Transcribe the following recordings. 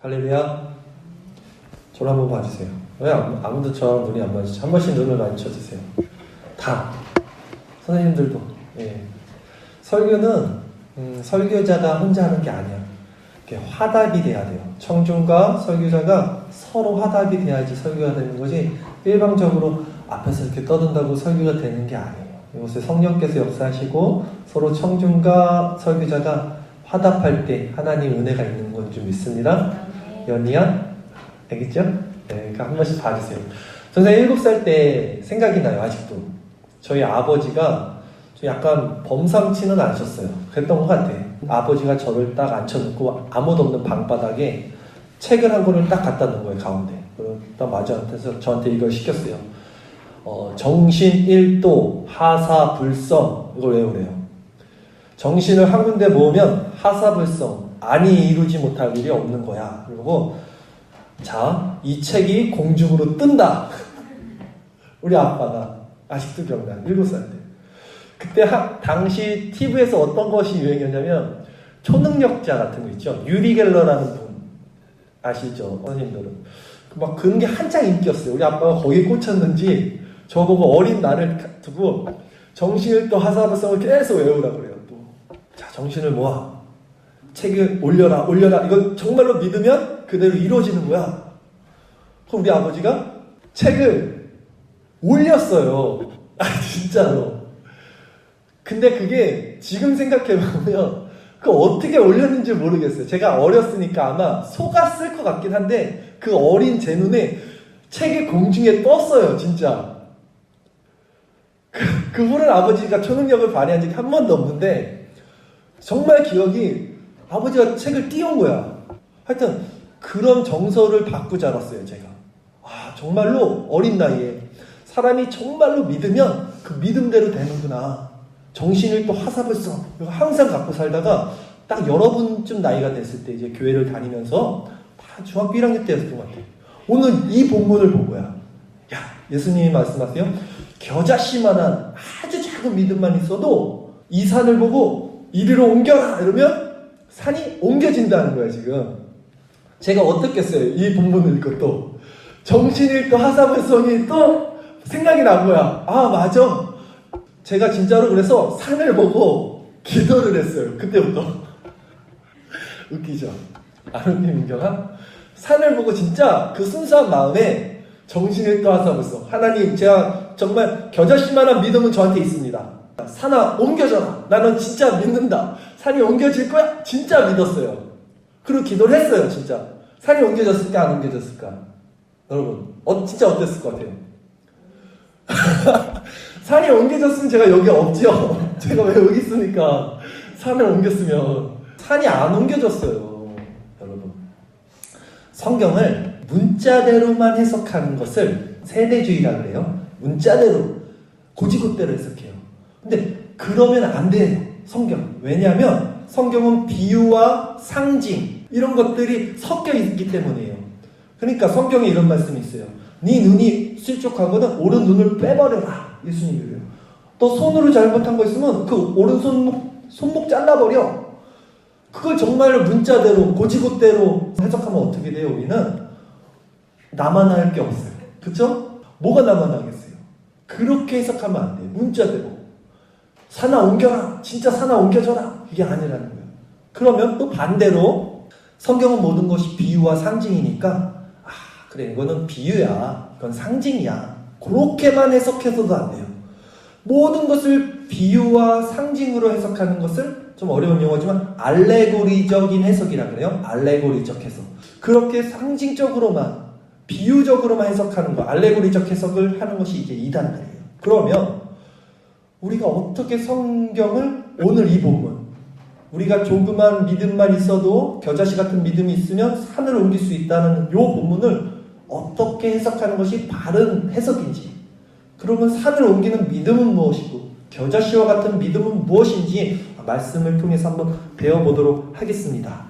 할렐루야. 저를 한번 봐주세요. 왜 아무도 저랑 눈이 안 마주치죠? 한 번씩 눈을 마주쳐주세요. 다. 선생님들도. 예. 설교는 설교자가 혼자 하는 게 아니야. 이렇게 화답이 돼야 돼요. 청중과 설교자가 서로 화답이 돼야지 설교가 되는 거지, 일방적으로 앞에서 이렇게 떠든다고 설교가 되는 게 아니에요. 이것을 성령께서 역사하시고 서로 청중과 설교자가 화답할 때 하나님 은혜가 있는 건 좀 믿습니다. 연희야? 알겠죠? 네, 그러니까 한 번씩 봐주세요. 선생님 7살 때 생각이 나요. 아직도 저희 아버지가 좀 약간 범상치는 않으셨어요. 그랬던 것 같아. 아버지가 저를 딱 앉혀놓고 아무도 없는 방바닥에 책을 한 권을 딱 갖다 놓은 거예요. 가운데. 딱 마주한테서 저한테 이걸 시켰어요. 정신 1도 하사불성, 이걸 외우래요. 정신을 한 군데 모으면 하사불성, 안이 이루지 못할 일이 없는 거야. 그리고 자, 이 책이 공중으로 뜬다. 우리 아빠가 아직도 기억나. 7살 때. 그때 당시 TV에서 어떤 것이 유행이었냐면 초능력자 같은 거 있죠. 유리 갤러라는 분 아시죠? 선생님들은. 막 그런 게 한창 인기였어요. 우리 아빠가 거기에 꽂혔는지 저보고 어린 나를 두고 정신을 또 하사불성을 계속 외우라 그래요. 또 자, 정신을 모아. 책을 올려라. 이거 정말로 믿으면 그대로 이루어지는 거야. 그럼 우리 아버지가 책을 올렸어요. 진짜로. 근데 그게 지금 생각해보면 그 어떻게 올렸는지 모르겠어요. 제가 어렸으니까 아마 속았을 것 같긴 한데 그 어린 제 눈에 책이 공중에 떴어요. 진짜. 그 후는 아버지가 초능력을 발휘한 적이 한 번도 없는데 정말 기억이, 아버지가 책을 띄운 거야. 하여튼 그런 정서를 받고 자랐어요. 제가. 정말로 어린 나이에 사람이 정말로 믿으면 그 믿음대로 되는구나. 정신을 또 하사불성, 이거 항상 갖고 살다가 딱 여러분쯤 나이가 됐을 때 이제 교회를 다니면서 다 중학교 1학년 때였던 것 같아요. 오늘 이 본문을 보고야, 야, 예수님이 말씀하세요. 겨자씨만한 아주 작은 믿음만 있어도 이 산을 보고 이리로 옮겨라 이러면 산이 옮겨진다는 거야. 지금 제가 어떻겠어요? 이 본문을 읽고 또 정신이 또 하사불성이 또 생각이 난 거야. 맞아. 제가 진짜로 그래서 산을 보고 기도를 했어요. 그때부터. 웃기죠? 안 웃긴 민경아? 산을 보고 진짜 그 순수한 마음에 정신을 또 하사불성, 하나님, 제가 정말 겨자씨만한 믿음은 저한테 있습니다. 산아 옮겨져라. 나는 진짜 믿는다. 산이 옮겨질 거야? 진짜 믿었어요. 그리고 기도를 했어요. 진짜. 산이 옮겨졌을까 안 옮겨졌을까? 여러분 진짜 어땠을 것 같아요? 산이 옮겨졌으면 제가 여기 없죠. 제가 왜 여기 있으니까. 산을 옮겼으면. 산이 안 옮겨졌어요. 여러분, 성경을 문자대로만 해석하는 것을 세대주의라고 그래요. 문자대로 고지고대로 해석해요. 근데 그러면 안 돼요. 성경. 왜냐하면 성경은 비유와 상징 이런 것들이 섞여 있기 때문이에요. 그러니까 성경에 이런 말씀이 있어요. 네 눈이 실족하거든 오른 눈을 빼버려라. 예수님이 그래요. 또 손으로 잘못한 거 있으면 그 오른 손목 잘라버려. 그걸 정말 문자대로 고지고대로 해석하면 어떻게 돼요? 우리는 남아날 게 없어요. 그쵸? 뭐가 남아나겠어요? 그렇게 해석하면 안 돼요. 문자대로. 산아 옮겨라. 진짜 산아 옮겨져라. 이게 아니라는 거예요. 그러면 또 반대로 성경은 모든 것이 비유와 상징이니까 그래, 이거는 비유야. 이건 상징이야. 그렇게만 해석해서도 안 돼요. 모든 것을 비유와 상징으로 해석하는 것을, 좀 어려운 용어지만 알레고리적인 해석이라 그래요. 알레고리적 해석. 그렇게 상징적으로만, 비유적으로만 해석하는 거, 알레고리적 해석을 하는 것이 이게 이단들이에요. 그러면 우리가 어떻게 성경을, 오늘 이 본문, 우리가 조그만 믿음만 있어도 겨자씨 같은 믿음이 있으면 산을 옮길 수 있다는 이 본문을 어떻게 해석하는 것이 바른 해석인지, 그러면 산을 옮기는 믿음은 무엇이고 겨자씨와 같은 믿음은 무엇인지 말씀을 통해서 한번 배워보도록 하겠습니다.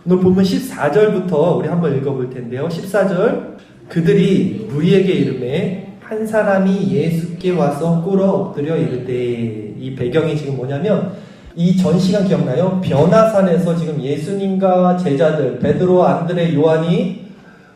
오늘 본문 14절부터 우리 한번 읽어볼 텐데요. 14절, 그들이 무리에게 이르매 한 사람이 예수께 와서 꿇어 엎드려 이르되, 이 배경이 지금 뭐냐면 이 전 시간 기억나요? 변화산에서 지금 예수님과 제자들 베드로, 안드레, 요한이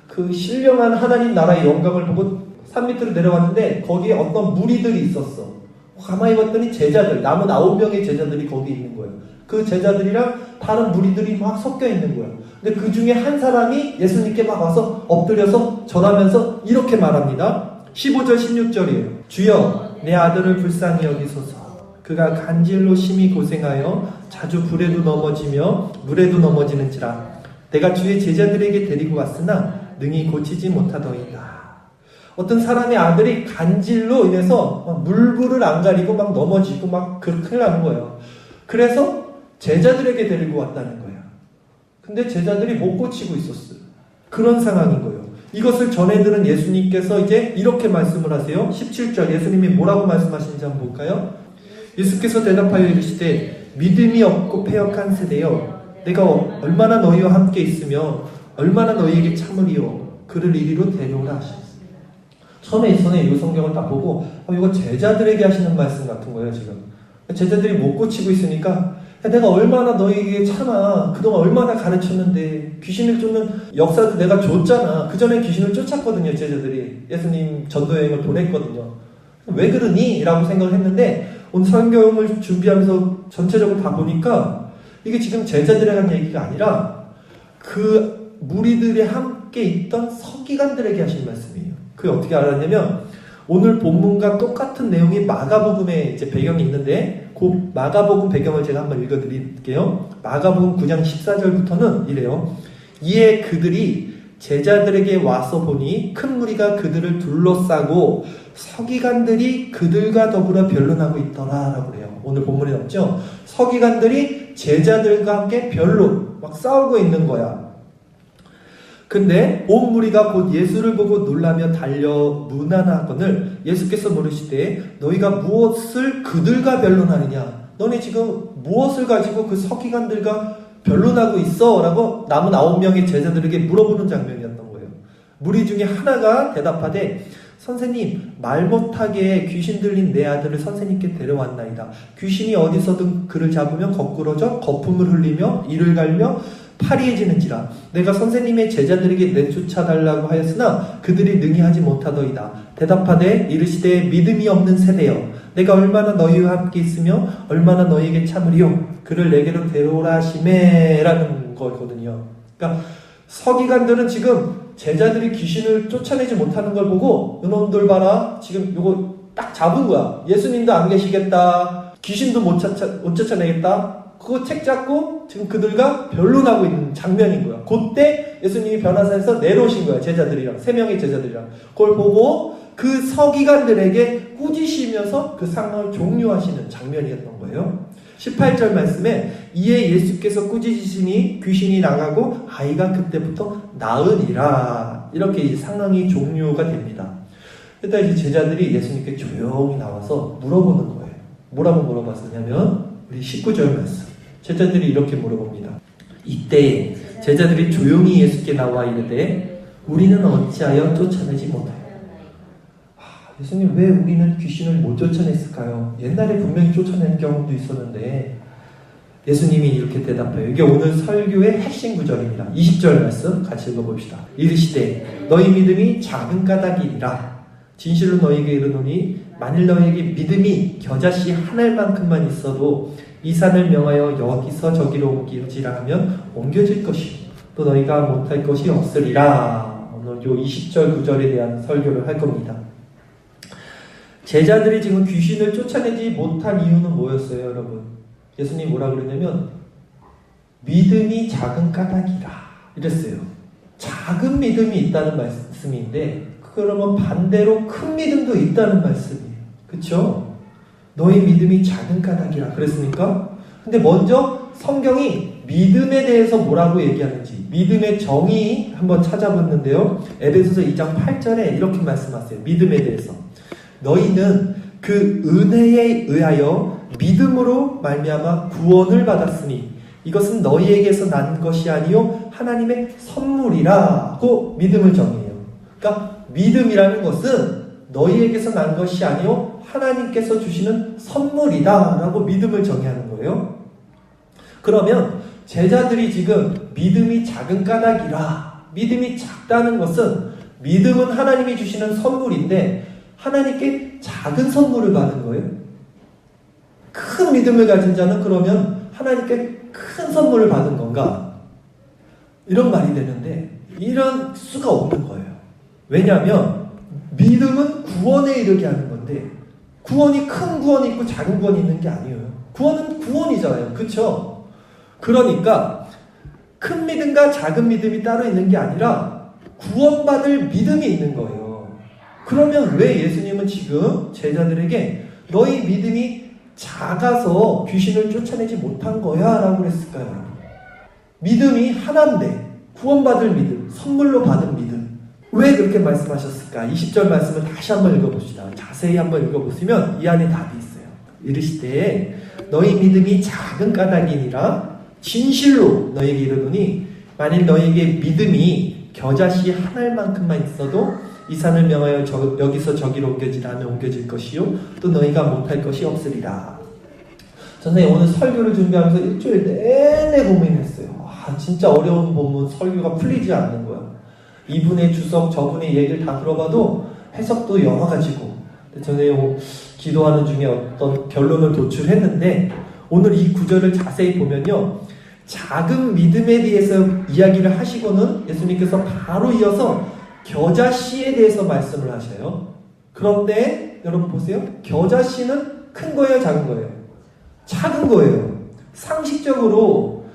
그 신령한 하나님 나라의 영광을 보고 산 밑으로 내려왔는데 거기에 어떤 무리들이 있었어. 가만히 봤더니 제자들, 남은 9명의 제자들이 거기 있는 거예요. 그 제자들이랑 다른 무리들이 막 섞여 있는 거예요. 근데 그 중에 한 사람이 예수님께 막 와서 엎드려서 절하면서 이렇게 말합니다. 15절 16절이에요. 주여 내 아들을 불쌍히 여기소서. 그가 간질로 심히 고생하여 자주 불에도 넘어지며 물에도 넘어지는지라. 내가 주의 제자들에게 데리고 왔으나 능히 고치지 못하더이다. 어떤 사람의 아들이 간질로 인해서 막 물불을 안 가리고 막 넘어지고 막 큰일 나는 거예요. 그래서 제자들에게 데리고 왔다는 거예요. 근데 제자들이 못 고치고 있었어요. 그런 상황인 거예요. 이것을 전해들은 예수님께서 이제 이렇게 말씀을 하세요. 17절 예수님이 뭐라고 말씀하시는지 한번 볼까요? 예수께서 대답하여 이르시되 믿음이 없고 패역한 세대여 내가 얼마나 너희와 함께 있으며 얼마나 너희에게 참으리요 그를 이리로 데려오라 하셨어요. 처음에 이 성경을 딱 보고 이거 제자들에게 하시는 말씀 같은 거예요. 지금 제자들이 못 고치고 있으니까 내가 얼마나 너희에게 참아. 그동안 얼마나 가르쳤는데 귀신을 쫓는 역사도 내가 줬잖아. 그 전에 귀신을 쫓았거든요. 제자들이 예수님 전도여행을 보냈거든요. 왜 그러니? 라고 생각을 했는데 오늘 성경을 준비하면서 전체적으로 다 보니까 이게 지금 제자들에 대한 얘기가 아니라 그 무리들이 함께 있던 서기관들에게 하신 말씀이에요. 그게 어떻게 알았냐면 오늘 본문과 똑같은 내용이 마가복음에 이제 배경이 있는데 그 마가복음 배경을 제가 한번 읽어드릴게요. 마가복음 9장 14절부터는 이래요. 이에 그들이 제자들에게 와서 보니 큰 무리가 그들을 둘러싸고 서기관들이 그들과 더불어 변론하고 있더라 라고 그래요. 오늘 본문에 없죠? 서기관들이 제자들과 함께 변론 막 싸우고 있는 거야. 근데 온 무리가 곧 예수를 보고 놀라며 달려 문안하거늘 예수께서 물으시되 너희가 무엇을 그들과 변론하느냐? 너네 지금 무엇을 가지고 그 서기관들과 변론하고 있어? 라고 남은 9명의 제자들에게 물어보는 장면이었던 거예요. 무리 중에 하나가 대답하되 선생님 말 못하게 귀신 들린 내 아들을 선생님께 데려왔나이다. 귀신이 어디서든 그를 잡으면 거꾸러져 거품을 흘리며 이를 갈며 파리해지는지라. 내가 선생님의 제자들에게 내쫓아달라고 하였으나 그들이 능히 하지 못하더이다. 대답하되 이르시되 믿음이 없는 세대여 내가 얼마나 너희와 함께 있으며 얼마나 너희에게 참으리요 그를 내게로 데려오라 하시매 라는 거거든요. 그러니까 서기관들은 지금 제자들이 귀신을 쫓아내지 못하는 걸 보고 이놈들 봐라 지금 요거 딱 잡은 거야. 예수님도 안 계시겠다. 귀신도 못 쫓아내겠다. 그거 책 잡고 지금 그들과 변론하고 있는 장면인 거야. 그때 예수님이 변화산에서 내려오신 거야. 제자들이랑 3명의 제자들이랑 그걸 보고 그 서기관들에게 꾸짖으면서 그 상황을 종료하시는 장면이었던 거예요. 18절 말씀에 이에 예수께서 꾸짖으시니 귀신이 나가고 아이가 그때부터 나으니라. 이렇게 이 상황이 종료가 됩니다. 일단 이제 제자들이 예수님께 조용히 나와서 물어보는 거예요. 뭐라고 물어봤었냐면 우리 19절 말씀. 제자들이 이렇게 물어봅니다. 이때 제자들이 조용히 예수께 나와 이르되 우리는 어찌하여 쫓아내지 못하여? 예수님 왜 우리는 귀신을 못 쫓아냈을까요? 옛날에 분명히 쫓아낸 경험도 있었는데 예수님이 이렇게 대답해요. 이게 오늘 설교의 핵심 구절입니다. 20절 말씀 같이 읽어봅시다. 이르시되 너희 믿음이 작은 까닭이니라. 진실로 너희에게 이르노니 만일 너희에게 믿음이 겨자씨 한 알만큼만 있어도 이 산을 명하여 여기서 저기로 옮기지라 하면 옮겨질 것이요 또 너희가 못할 것이 없으리라. 오늘 요 20절 구절에 대한 설교를 할 겁니다. 제자들이 지금 귀신을 쫓아내지 못한 이유는 뭐였어요, 여러분? 예수님이 뭐라 그랬냐면 믿음이 작은 까닭이라 이랬어요. 작은 믿음이 있다는 말씀인데 그러면 반대로 큰 믿음도 있다는 말씀이에요. 그렇죠? 너희 믿음이 작은 까닭이라 그랬으니까. 근데 먼저 성경이 믿음에 대해서 뭐라고 얘기하는지 믿음의 정의 한번 찾아봤는데요. 에베소서 2장 8절에 이렇게 말씀하세요. 믿음에 대해서 너희는 그 은혜에 의하여 믿음으로 말미암아 구원을 받았으니 이것은 너희에게서 난 것이 아니요 하나님의 선물이라고 믿음을 정의해요. 그러니까 믿음이라는 것은 너희에게서 난 것이 아니요 하나님께서 주시는 선물이다 라고 믿음을 정의하는 거예요. 그러면 제자들이 지금 믿음이 작은 까닭이라, 믿음이 작다는 것은 믿음은 하나님이 주시는 선물인데 하나님께 작은 선물을 받은 거예요. 큰 믿음을 가진 자는 그러면 하나님께 큰 선물을 받은 건가? 이런 말이 되는데 이런 수가 없는 거예요. 왜냐하면 믿음은 구원에 이르게 하는 건데 구원이 큰 구원이 있고 작은 구원이 있는 게 아니에요. 구원은 구원이잖아요. 그렇죠? 그러니까 큰 믿음과 작은 믿음이 따로 있는 게 아니라 구원받을 믿음이 있는 거예요. 그러면 왜 예수님은 지금 제자들에게 너희 믿음이 작아서 귀신을 쫓아내지 못한 거야 라고 그랬을까요? 믿음이 하나인데 구원받을 믿음, 선물로 받은 믿음. 왜 그렇게 말씀하셨을까? 20절 말씀을 다시 한번 읽어봅시다. 자세히 한번 읽어보시면 이 안에 답이 있어요. 이르시되 너희 믿음이 작은 까닭이니라 진실로 너희에게 이르노니 만일 너희에게 믿음이 겨자씨 한 알만큼만 있어도 이 산을 명하여 여기서 저기로 옮겨지라 하면 옮겨질 것이요 또 너희가 못할 것이 없으리라. 선생님 오늘 설교를 준비하면서 일주일 내내 고민했어요. 진짜 어려운 본문 설교가 풀리지 않는 거야. 이분의 주석 저분의 얘기를 다 들어봐도 해석도 여러 가지고. 저는 기도하는 중에 어떤 결론을 도출했는데 오늘 이 구절을 자세히 보면요, 작은 믿음에 대해서 이야기를 하시고는 예수님께서 바로 이어서 겨자씨에 대해서 말씀을 하셔요. 그런데 여러분 보세요. 겨자씨는 큰 거예요, 작은 거예요? 작은 거예요. 상식적으로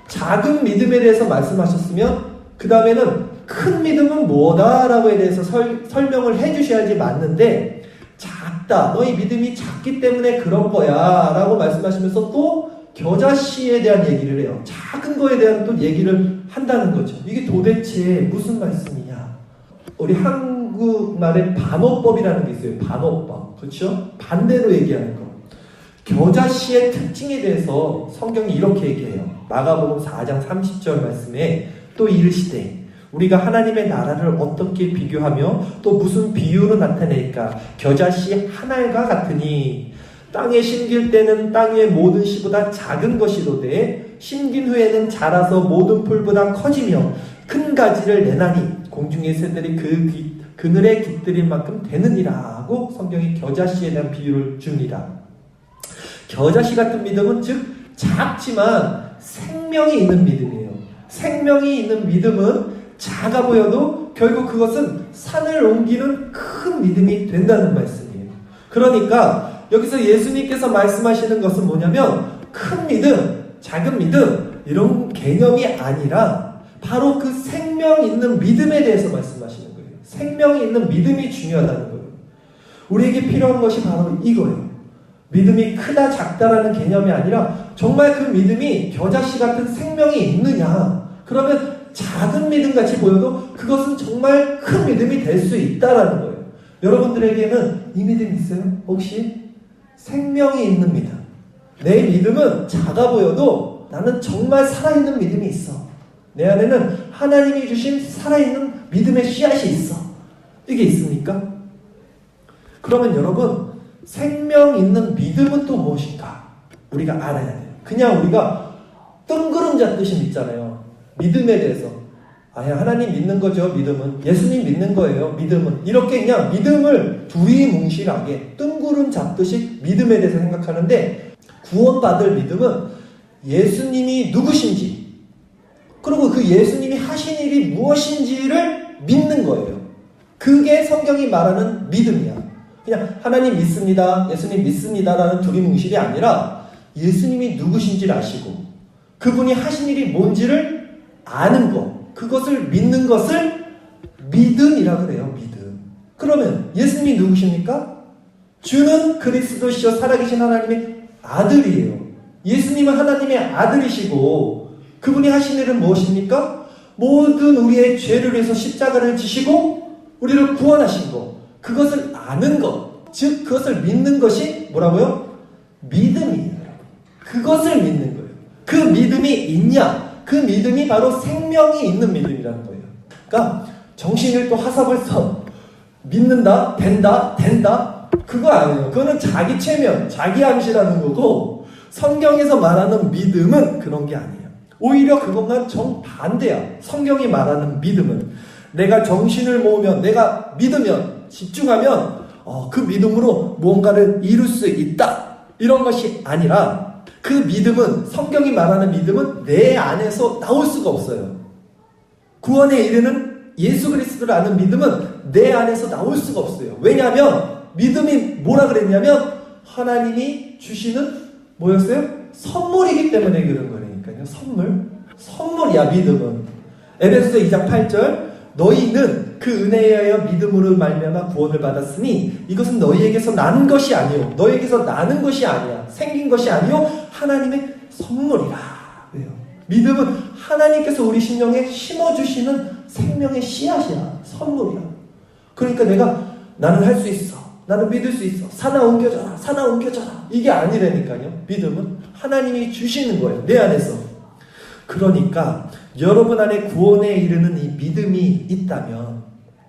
작은 믿음에 대해서 말씀하셨으면 그 다음에는 큰 믿음은 뭐다라고에 대해서 설명을 해주셔야지 맞는데 작다, 너희 믿음이 작기 때문에 그런 거야 라고 말씀하시면서 또 겨자씨에 대한 얘기를 해요. 작은 거에 대한 또 얘기를 한다는 거죠. 이게 도대체 무슨 말씀이냐? 우리 한국말에 반어법이라는 게 있어요. 반어법. 그렇죠? 반대로 얘기하는 거. 겨자씨의 특징에 대해서 성경이 이렇게 얘기해요. 마가복음 4장 30절 말씀에 또 이르시되 우리가 하나님의 나라를 어떻게 비교하며 또 무슨 비유로 나타낼까? 겨자씨 한 알과 같으니 땅에 심길 때는 땅 위의 모든 씨보다 작은 것이로되 심긴 후에는 자라서 모든 풀보다 커지며 큰 가지를 내나니 공중의 새들이 그늘에 깃들일 만큼 되느니라 하고 성경이 겨자씨에 대한 비유를 줍니다. 겨자씨 같은 믿음은 즉 작지만 생명이 있는 믿음이에요. 생명이 있는 믿음은 작아 보여도 결국 그것은 산을 옮기는 큰 믿음이 된다는 말씀이에요. 그러니까 여기서 예수님께서 말씀하시는 것은 뭐냐면 큰 믿음, 작은 믿음 이런 개념이 아니라 바로 그 생명 있는 믿음에 대해서 말씀하시는 거예요. 생명이 있는 믿음이 중요하다는 거예요. 우리에게 필요한 것이 바로 이거예요. 믿음이 크다 작다라는 개념이 아니라 정말 그 믿음이 겨자씨 같은 생명이 있느냐. 그러면 작은 믿음 같이 보여도 그것은 정말 큰 믿음이 될 수 있다라는 거예요. 여러분들에게는 이 믿음 있어요? 혹시? 생명이 있는 믿음. 내 믿음은 작아 보여도 나는 정말 살아있는 믿음이 있어. 내 안에는 하나님이 주신 살아있는 믿음의 씨앗이 있어. 이게 있습니까? 그러면 여러분 생명 있는 믿음은 또 무엇인가? 우리가 알아야 돼요. 그냥 우리가 뜬구름 잡듯이 믿잖아요. 믿음에 대해서. 하나님 믿는 거죠. 믿음은. 예수님 믿는 거예요. 믿음은. 이렇게 그냥 믿음을 두리뭉실하게 뜬구름 잡듯이 믿음에 대해서 생각하는데 구원받을 믿음은 예수님이 누구신지 그리고 그 예수님이 하신 일이 무엇인지를 믿는 거예요. 그게 성경이 말하는 믿음이야. 그냥 하나님 믿습니다, 예수님 믿습니다라는 두리뭉실이 아니라 예수님이 누구신지를 아시고 그분이 하신 일이 뭔지를 아는 것, 그것을 믿는 것을 믿음이라고 그래요. 믿음. 그러면 예수님이 누구십니까? 주는 그리스도시요 살아계신 하나님의 아들이에요. 예수님은 하나님의 아들이시고 그분이 하신 일은 무엇입니까? 모든 우리의 죄를 위해서 십자가를 지시고 우리를 구원하신 것, 그것을 아는 것, 즉 그것을 믿는 것이 뭐라고요? 믿음이에요. 그것을 믿는 거예요. 그 믿음이 있냐? 그 믿음이 바로 생명이 있는 믿음이라는 거예요. 그러니까 정신을 또 화삽을 써 믿는다, 된다 그거 아니에요. 그거는 자기 체면, 자기 암시라는 거고 성경에서 말하는 믿음은 그런 게 아니에요. 오히려 그것만 정반대야. 성경이 말하는 믿음은 내가 정신을 모으면, 내가 믿으면, 집중하면 그 믿음으로 무언가를 이룰 수 있다, 이런 것이 아니라, 그 믿음은, 성경이 말하는 믿음은 내 안에서 나올 수가 없어요. 구원에 이르는 예수 그리스도를 아는 믿음은 내 안에서 나올 수가 없어요. 왜냐하면 믿음이 뭐라 그랬냐면 하나님이 주시는 뭐였어요? 선물이기 때문에 그런 거라니까요. 선물이야 믿음은. 에베소서 2장 8절, 너희는 그 은혜에 의하여 믿음으로 말미암아 구원을 받았으니 이것은 너희에게서 난 것이 아니요, 너희에게서 나는 것이 아니야, 생긴 것이 아니요, 하나님의 선물이라. 왜요? 믿음은 하나님께서 우리 심령에 심어주시는 생명의 씨앗이야. 선물이야. 그러니까 나는 할 수 있어, 나는 믿을 수 있어, 사나 옮겨져라, 사나 옮겨져라, 이게 아니라니까요. 믿음은 하나님이 주시는 거예요, 내 안에서. 그러니까 여러분 안에 구원에 이르는 이 믿음이 있다면,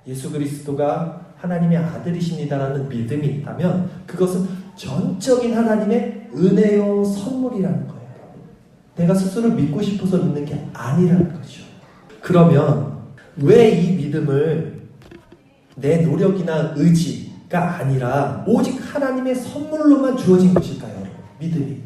예수 그리스도가 하나님의 아들이십니다라는 믿음이 있다면 그것은 전적인 하나님의 은혜요 선물이라는 거예요. 내가 스스로 믿고 싶어서 믿는 게 아니라는 거죠. 그러면 왜 이 믿음을 내 노력이나 의지가 아니라 오직 하나님의 선물로만 주어진 것일까요? 믿음이.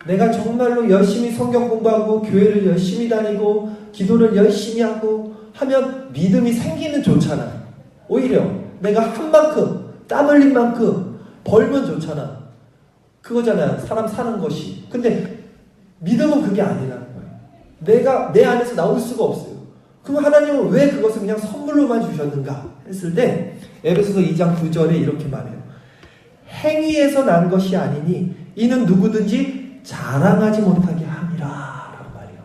내가 정말로 열심히 성경 공부하고 교회를 열심히 다니고 기도를 열심히 하고 하면 믿음이 생기면 좋잖아. 오히려 내가 한 만큼, 땀 흘린 만큼 벌면 좋잖아. 그거잖아요, 사람 사는 것이. 근데 믿음은 그게 아니라는 거예요. 내가 내 안에서 나올 수가 없어요. 그럼 하나님은 왜 그것을 그냥 선물로만 주셨는가 했을 때 에베소서 2장 9절에 이렇게 말해요. 행위에서 난 것이 아니니 이는 누구든지 자랑하지 못하게 함이라 라고 말해요.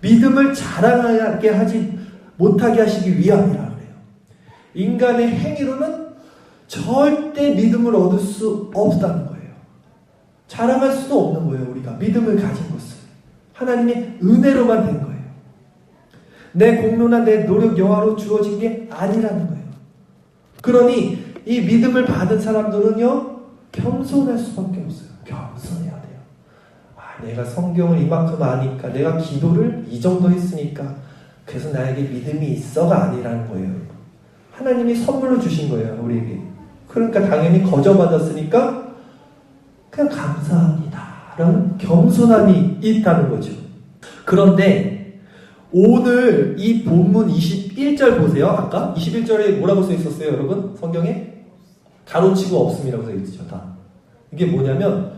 믿음을 자랑하게 하지 못하게 하시기 위함이라 그래요. 인간의 행위로는 절대 믿음을 얻을 수 없다는 거예요. 자랑할 수도 없는 거예요. 우리가 믿음을 가진 것은 하나님의 은혜로만 된 거예요. 내 공로나 내 노력 여하로 주어진 게 아니라는 거예요. 그러니 이 믿음을 받은 사람들은요, 겸손할 수밖에 없어요. 겸손해야 돼요. 내가 성경을 이만큼 아니까, 내가 기도를 이 정도 했으니까 그래서 나에게 믿음이 있어가 아니라는 거예요. 하나님이 선물로 주신 거예요, 우리에게. 그러니까 당연히 거저받았으니까 그냥 감사합니다 라는 겸손함이 있다는 거죠. 그런데 오늘 이 본문 21절 보세요. 아까 21절에 뭐라고 써 있었어요, 여러분? 성경에? 가로치고 없음이라고 써 있죠, 다. 이게 뭐냐면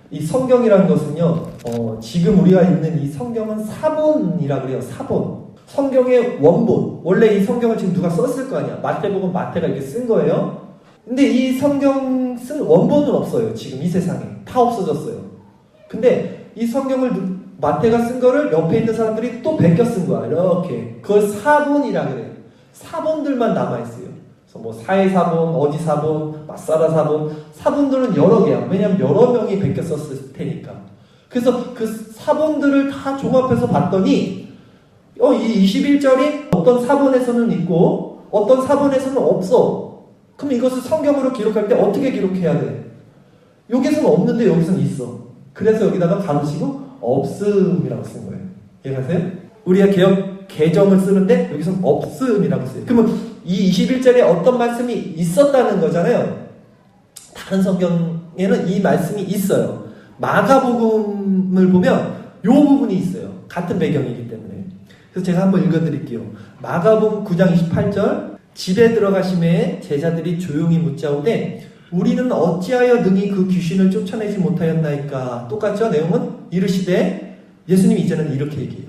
이 성경이라는 것은요, 지금 우리가 읽는 이 성경은 사본이라 그래요. 사본. 성경의 원본. 원래 이 성경을 지금 누가 썼을 거 아니야. 마태복음 마태가 이렇게 쓴 거예요. 근데 이 성경 쓴 원본은 없어요. 지금 이 세상에. 다 없어졌어요. 근데 이 성경을 마태가 쓴 거를 옆에 있는 사람들이 또 베껴 쓴 거야. 이렇게. 그걸 사본이라 그래요. 사본들만 남아있어요. 그래서 뭐 사해사본, 어디사본, 마사라 사본, 사본들은 여러 개야. 왜냐면 여러 명이 베껴 썼을 테니까. 그래서 그 사본들을 다 종합해서 봤더니 이 21절이 어떤 사본에서는 있고 어떤 사본에서는 없어. 그럼 이것을 성경으로 기록할 때 어떻게 기록해야 돼? 여기서는 없는데 여기서는 있어. 그래서 여기다가 가로치고 없음이라고 쓴 거예요. 이해가세요? 우리가 개정을 쓰는데 여기서는 없음이라고 써요. 그러면 이 21절에 어떤 말씀이 있었다는 거잖아요. 다른 성경에는 이 말씀이 있어요. 마가복음을 보면 이 부분이 있어요. 같은 배경이기 때문에. 그래서 제가 한번 읽어드릴게요. 마가복음 9장 28절, 집에 들어가심에 제자들이 조용히 묻자오되 우리는 어찌하여 능히 그 귀신을 쫓아내지 못하였나이까. 똑같죠? 내용은 이르시되, 예수님이 이제는 이렇게 얘기해요.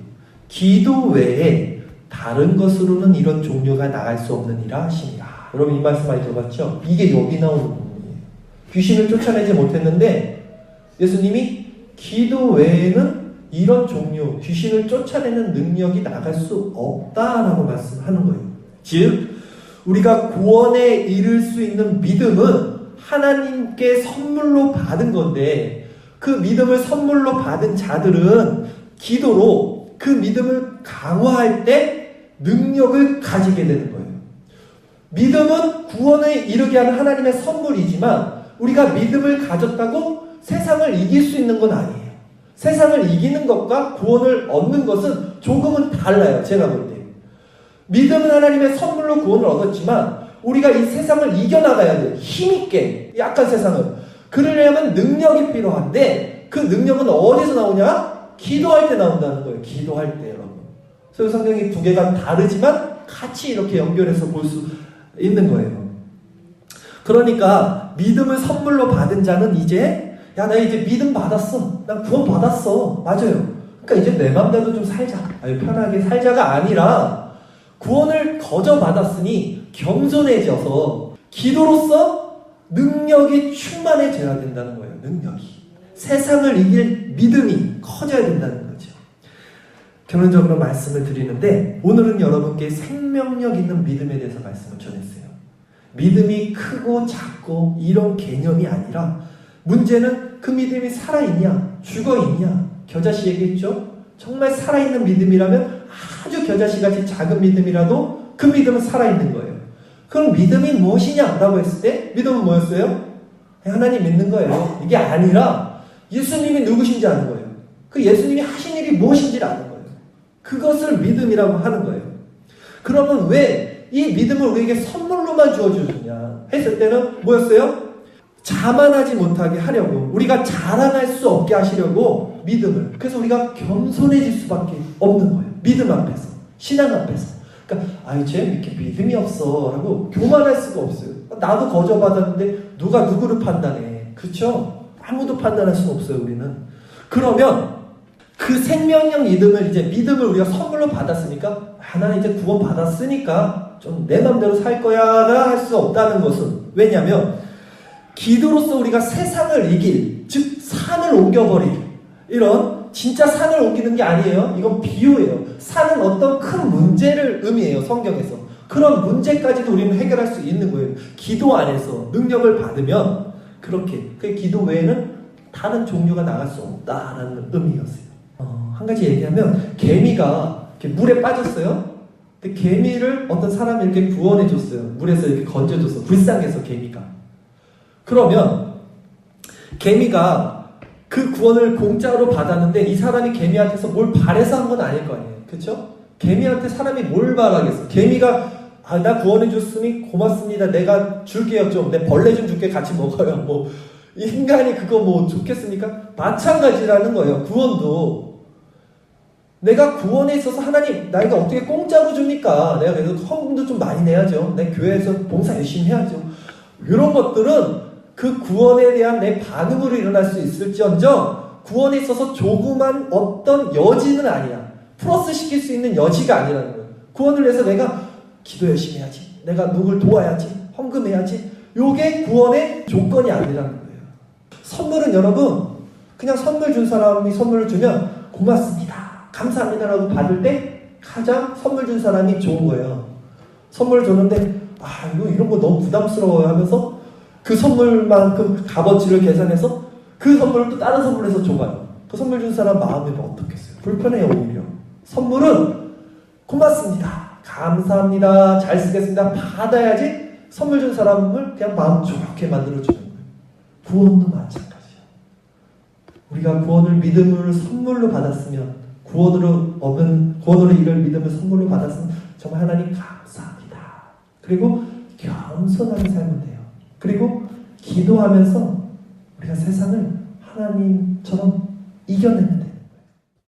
기도 외에 다른 것으로는 이런 종류가 나갈 수 없느니라 하시니라. 여러분 이 말씀 많이 들어봤죠? 이게 여기 나오는 부분이에요. 귀신을 쫓아내지 못했는데 예수님이 기도 외에는 이런 종류, 귀신을 쫓아내는 능력이 나갈 수 없다라고 말씀하는 거예요. 즉 우리가 구원에 이를 수 있는 믿음은 하나님께 선물로 받은 건데, 그 믿음을 선물로 받은 자들은 기도로 그 믿음을 강화할 때 능력을 가지게 되는 거예요. 믿음은 구원에 이르게 하는 하나님의 선물이지만 우리가 믿음을 가졌다고 세상을 이길 수 있는 건 아니에요. 세상을 이기는 것과 구원을 얻는 것은 조금은 달라요. 제가 볼 때. 믿음은 하나님의 선물로 구원을 얻었지만 우리가 이 세상을 이겨나가야 돼요. 힘있게. 약한 세상을. 그러려면 능력이 필요한데 그 능력은 어디서 나오냐? 기도할 때 나온다는 거예요. 기도할 때 여러분. 그래서 성경이 두 개가 다르지만 같이 이렇게 연결해서 볼 수 있는 거예요. 그러니까 믿음을 선물로 받은 자는 이제 야, 나 이제 믿음 받았어. 난 구원 받았어. 맞아요. 그러니까 이제 내 맘대로 좀 살자. 아유, 편하게 살자가 아니라 구원을 거저 받았으니 겸손해져서 기도로서 능력이 충만해져야 된다는 거예요. 능력이. 세상을 이길 믿음이 커져야 된다는 거죠. 결론적으로 말씀을 드리는데 오늘은 여러분께 생명력 있는 믿음에 대해서 말씀을 전했어요. 믿음이 크고 작고 이런 개념이 아니라 문제는 그 믿음이 살아있냐 죽어있냐. 겨자씨 얘기했죠. 정말 살아있는 믿음이라면 아주 겨자씨같이 작은 믿음이라도 그 믿음은 살아있는 거예요. 그럼 믿음이 무엇이냐라고 했을 때 믿음은 뭐였어요? 하나님 믿는 거예요. 이게 아니라 예수님이 누구신지 아는 거예요. 그 예수님이 하신 일이 무엇인지를 아는 거예요. 그것을 믿음이라고 하는 거예요. 그러면 왜 이 믿음을 우리에게 선물로만 주어주느냐 했을 때는 뭐였어요? 자만하지 못하게 하려고, 우리가 자랑할 수 없게 하시려고 믿음을. 그래서 우리가 겸손해질 수밖에 없는 거예요. 믿음 앞에서, 신앙 앞에서. 그러니까 아유 쟤 이렇게 믿음이 없어 라고 교만할 수가 없어요. 나도 거저 받았는데 누가 누구를 판단해. 그렇죠? 아무도 판단할 수는 없어요. 우리는. 그러면 그 생명력 믿음을 우리가 선물로 받았으니까 나는 이제 구원 받았으니까 좀 내 맘대로 살 거야가 할 수 없다는 것은, 왜냐하면 기도로서 우리가 세상을 이길, 즉 산을 옮겨버릴, 이런 진짜 산을 옮기는 게 아니에요. 이건 비유예요. 산은 어떤 큰 문제를 의미해요. 성경에서. 그런 문제까지도 우리는 해결할 수 있는 거예요. 기도 안에서 능력을 받으면 그렇게. 그 기도 외에는 다른 종류가 나갈 수 없다라는 의미였어요. 한 가지 얘기하면 개미가 이렇게 물에 빠졌어요. 근데 개미를 어떤 사람이 이렇게 구원해줬어요. 물에서 이렇게 건져줬어. 불쌍해서 개미가. 그러면 개미가 그 구원을 공짜로 받았는데 이 사람이 개미한테서 뭘 바래서 한 건 아닐 거 아니에요. 그렇죠? 개미한테 사람이 뭘 바라겠어. 개미가 나 구원해줬으니 고맙습니다. 내가 줄게요. 좀 내 벌레 좀 줄게. 같이 먹어요. 뭐 인간이 그거 뭐 좋겠습니까? 마찬가지라는 거예요. 구원도. 내가 구원에 있어서 하나님 나이가 어떻게 공짜로 줍니까? 내가 그래서 헌금도 좀 많이 내야죠. 내 교회에서 봉사 열심히 해야죠. 이런 것들은 그 구원에 대한 내 반응으로 일어날 수 있을지언정 구원에 있어서 조그만 어떤 여지는 아니야. 플러스 시킬 수 있는 여지가 아니라는 거예요. 구원을 위해서 내가 기도 열심히 해야지. 내가 누굴 도와야지. 헌금해야지. 요게 구원의 조건이 아니라는 거예요. 선물은 여러분 그냥 선물 준 사람이 선물을 주면 고맙습니다. 감사합니다라고 받을 때 가장 선물 준 사람이 좋은 거예요. 선물을 줬는데 이거 이런 거 너무 부담스러워요 하면서 그 선물만큼 값어치를 계산해서 그 선물을 또 다른 선물에서 줘봐요. 그 선물 준 사람 마음이 어떻겠어요? 불편해요. 오히려. 선물은 고맙습니다. 감사합니다. 잘 쓰겠습니다. 받아야지 선물 준 사람을 그냥 마음 좋게 만들어주는 거예요. 구원도 마찬가지예요. 우리가 구원을 믿음을 선물로 받았으면 구원으로 이를 믿음을 선물로 받았으면 정말 하나님 감사합니다. 그리고 겸손하게 살면 돼요. 그리고 기도하면서 우리가 세상을 하나님처럼 이겨내는